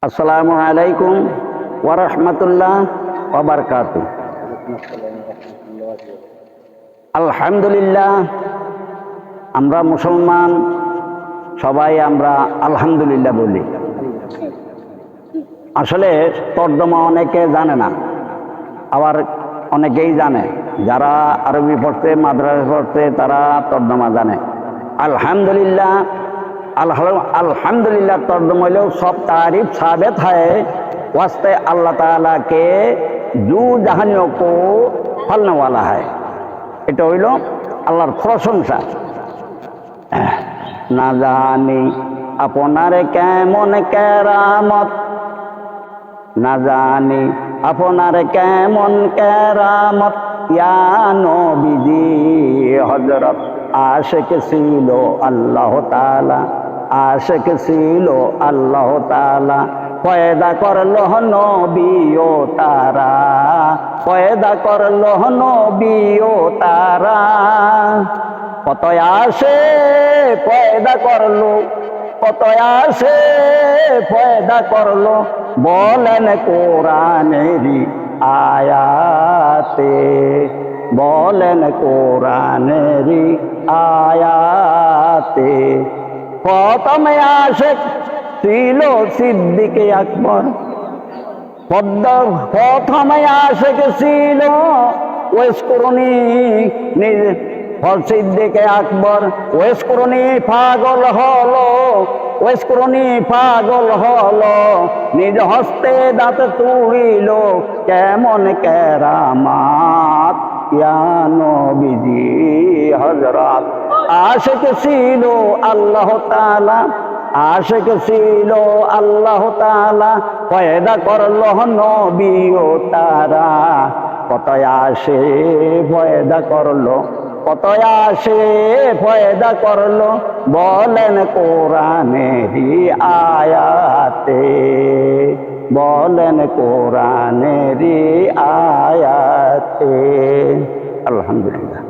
আসসালামু আলাইকুম ওয়া রাহমাতুল্লাহ ওয়া বারাকাতুহু। আলহামদুলিল্লাহ, আমরা মুসলমান সবাই আমরা আলহামদুলিল্লাহ বলি। আসলে তর্জমা অনেকে জানে না, আবার অনেকেই জানে। যারা আরবি পড়তে, মাদ্রাসা পড়তে, তারা তর্জমা জানে। আলহামদুলিল্লাহ, अल्हम्दुलिल्लाह तर्जुमा हलो सब तारीफ साबित है वास्ते अल्लाह ताला के दू जहानियों को फलने वाला है। এটা হইল আল্লাহর প্রশংসা। না জানি আপনার কেমন কেরামত, না জানি আপনার কেমন কেরামত, ইয়া নবীজি হযরত আশিক ছিল আল্লাহ তাআলা, আশিক ছিল আল্লাহ তাআলা, পয়দা করলো নবী ও তারা, পয়দা করলো নবী ও তারা। কত আসে পয়দা করলো, কত আসে পয়দা করলো, বলেন কোরআনেরই আয়াতে, বলেন কোরআনেরই আয়াতে। প্রথমে আশিক ছিল সিদ্দিক আকবর, প্রথমে আশিক ছিল ওয়েসকরণী সিদ্দিক আকবর। ওয়েসকরণী পাগল হলো, ওয়েসকরণী পাগল হলো, নিজ হস্তে দাঁত তুলিল কেমন কেরামাত, ইয়া নবীজি হযরত আশিক ছিল আল্লাহ তাআলা, আশিক ছিল আল্লাহ তাআলা, পয়দা করলো নবী ও তারা। কত আসে পয়দা করলো, কত আসে পয়দা করলো, বলেন কোরআনেরই আয়াতে, বলেন কোরআনেরই আয়াতে। আলহামদুলিল্লাহ।